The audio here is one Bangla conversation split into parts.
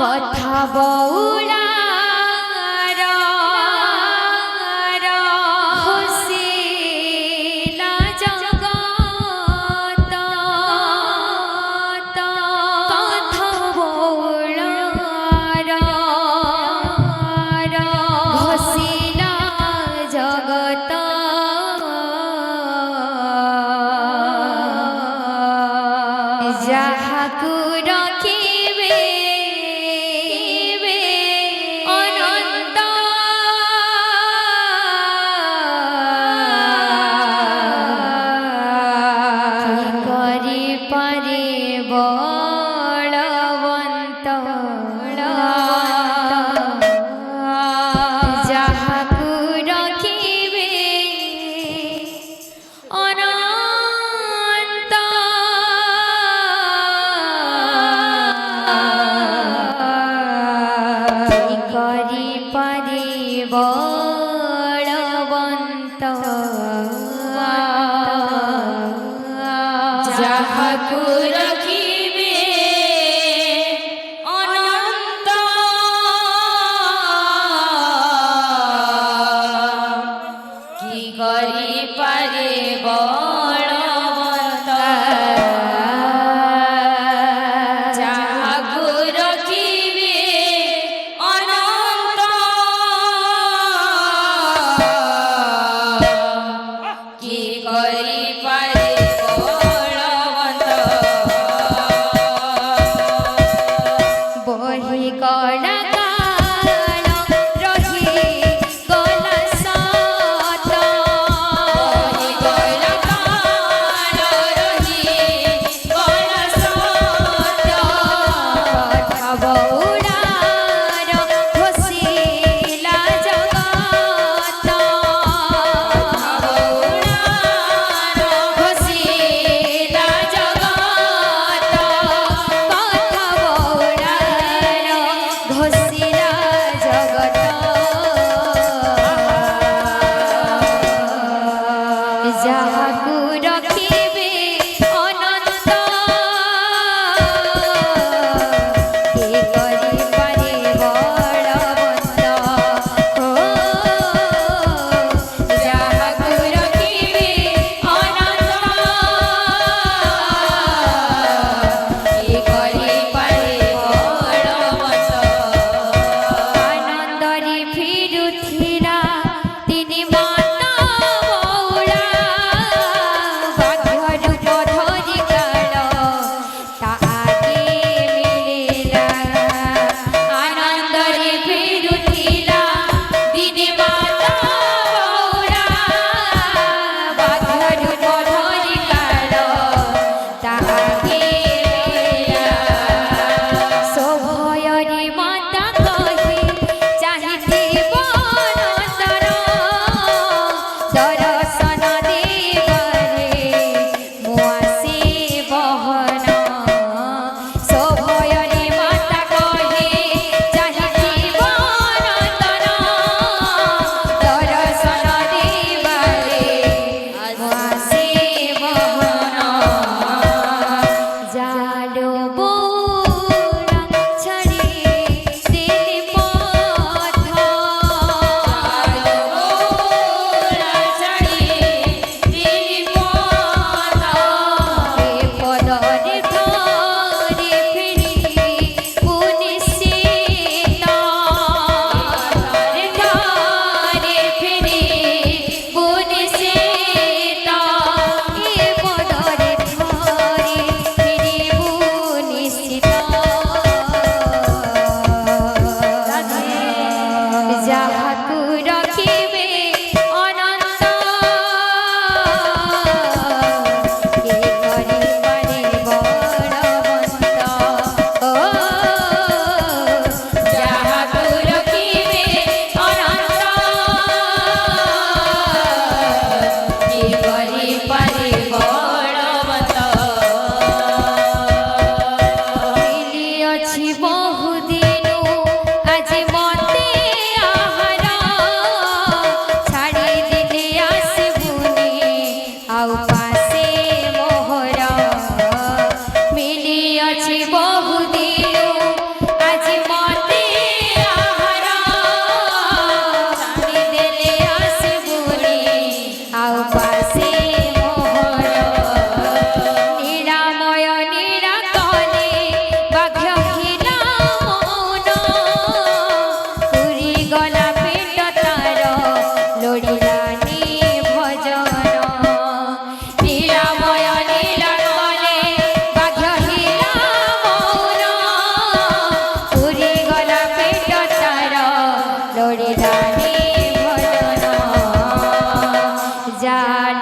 কথা বউলা হসিলা জগত কথা বউলা হসিলা জগত যাহাকু রখিবে অনন্ত করি পারে বলবন্ত যাহাকু রখিবে অনন্ত করি পারে বলবন্ত যাহাকু রখিবে অনন্ত কি করি পারে বলবন্ত যাহাকু রখিবে অনন্ত কি করি পারে বলবন্ত বহি কলা কাল রহি গলা সত বহি কলা কাল রহি গলা সত কথা বউলার হসিলা জগত কথা বউলার হসিলা জগত কথা বউলার হসিলা জগত যাহাকু রখিবে অনন্ত কে করি পারে বলবন্ত যাহাকু রখিবে অনন্ত কে করি পারে বলবন্ত আনন্দরে ফিরুথিলা তিনি মাতা বউলা বাঘ রূপ ধরি কাল তা আগে মিলিলা আনন্দরে ফিরুথিলা তিনি মাতা বউলা বাঘ রূপ ধরি কাল তা আগে মিলিলা সভয়রে মাতা কহে চাহিতে বনতর দর্শন দেবরে মো আসি বহন সভয়রে মাতা কহে চাহিতে বনতর দর্শন দেবরে মো আসি বহন জালো বউলা ছাড়ি দিলি পথ জালো বউলা ছাড়ি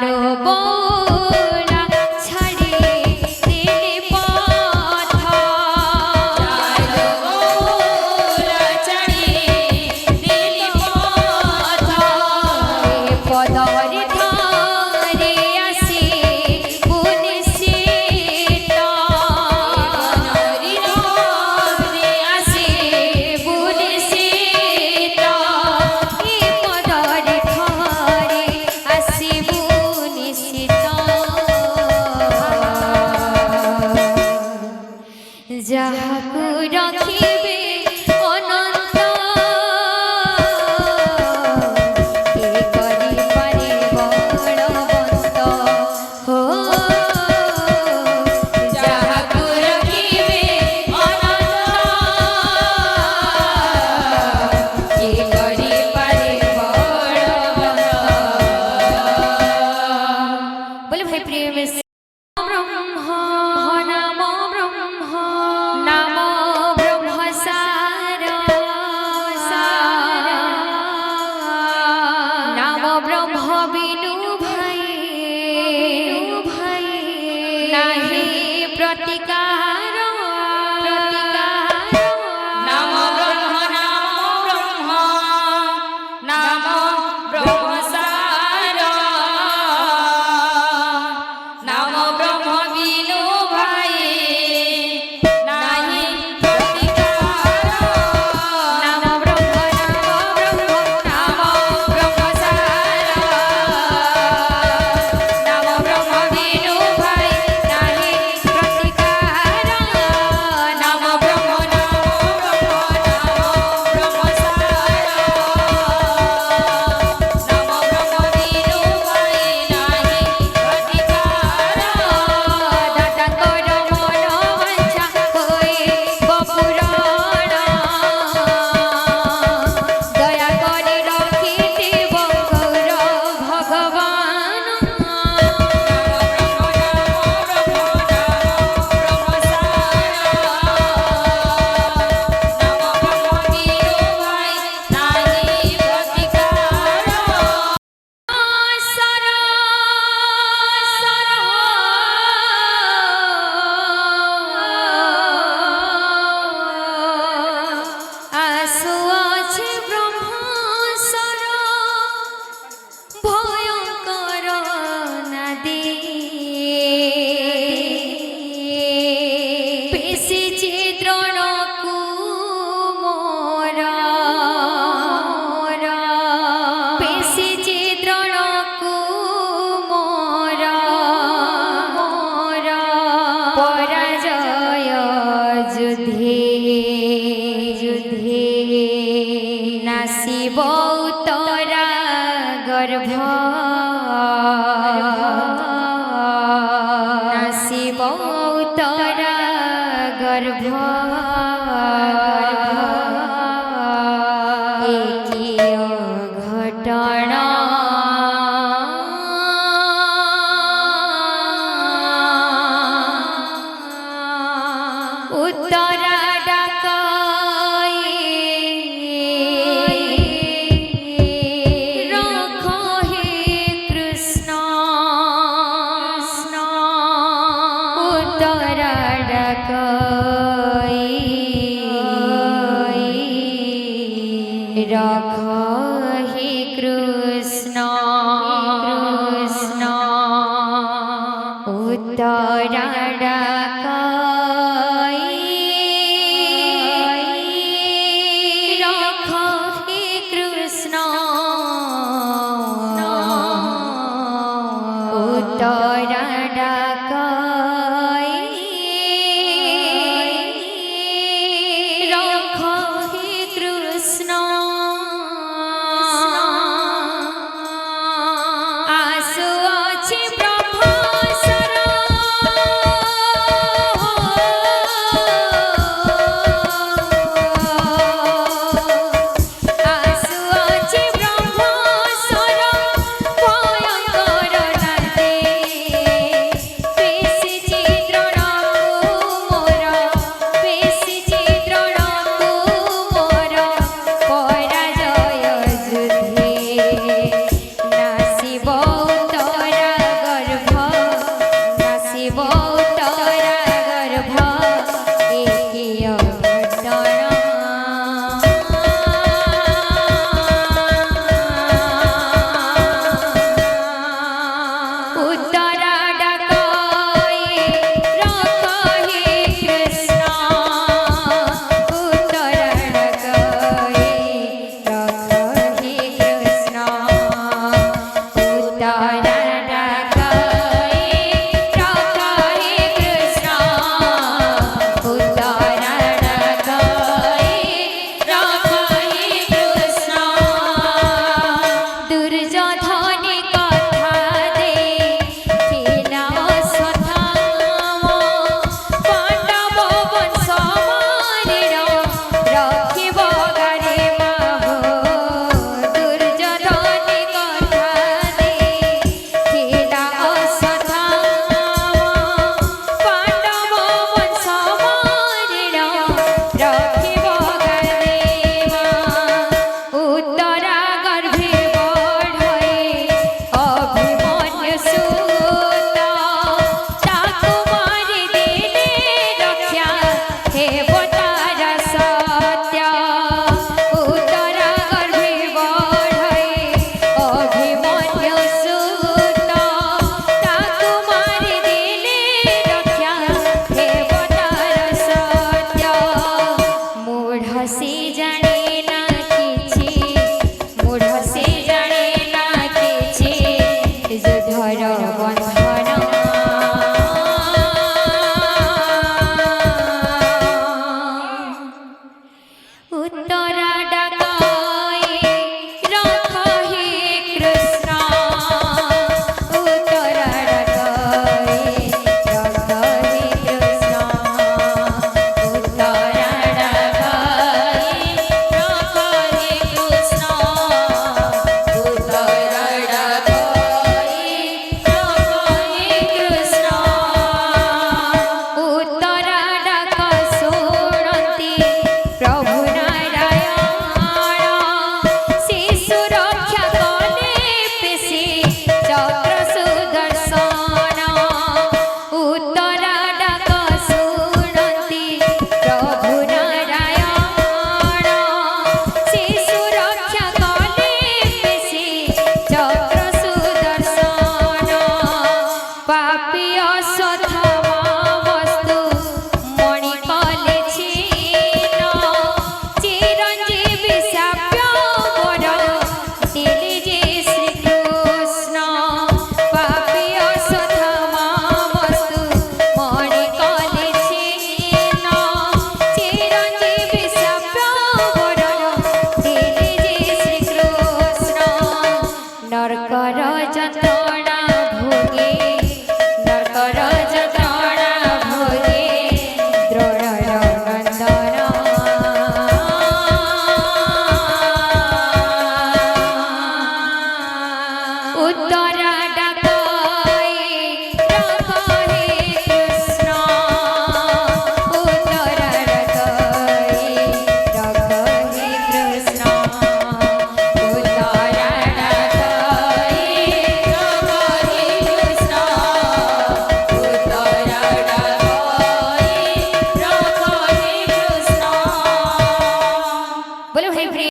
জালো বোরা ছাড়ি দিলে পথ জালো বোরা ছাড়ি দিলে পথ পদরে ধরে আসি বুনিসিত পদরে ধরে আসি বুনিসিত পদরে ধরে আসি বুনিসিত যাহাকু রখিবে অনন্ত কে করি পারে বলবন্ত হো যাহাকু রখিবে অনন্ত কে করি পারে বলবন্ত বলে ভাই প্রিয় ব্রহ্ম নাম ব্রহ্ম নাম ব্রহ্ম সার নাম ব্রহ্ম বিনু ভাই নাহি প্রতিকার নাম ব্রহ্ম নাম ব্রহ্ম সার নাম ব্রহ্ম বিনু ভাই নাহি প্রতিকার নাম ব্রহ্ম নাম ব্রহ্ম সার নাম ব্রহ্ম বিনু ভাই নাহি প্রতিকার নাম ব্রহ্ম ব্রহ্ম সার নাম ব্রহ্ম বিনু ভাই নাহি প্রতিকার দাতা কর মন বাঞ্ছা হই বপুরাণ দয়া করে রখিথিব গৌর ভগবান সর আসু আছে ব্রহ্ম সর ভয়ঙ্কর নাদি পেশিছি দ্রোণকু মোর পেশিছি দ্রোণকু মোর পরাজয় যুদ্ধে নাসিব তোরা গর্ভ নাসিব তোরা গর্ভ একিয় ঘটনা উত্তরা ডাকাই রাখ হে কৃষ্ণ উত্তরা ডাকাই রাখ হে কৃষ্ণ উত্তরা ডাকাই রাখ হে কৃষ্ণ উত্তরা ডাকাই রাখ হে কৃষ্ণ আসু আছে ব্রহ্ম সর আসু আছে ব্রহ্ম সর ভয়ঙ্কর নাদে পেশিছি দ্রোণকু মোর পেশিছি দ্রোণকু মোর পরাজয় যুদ্ধে নাসিব তোরা ধরা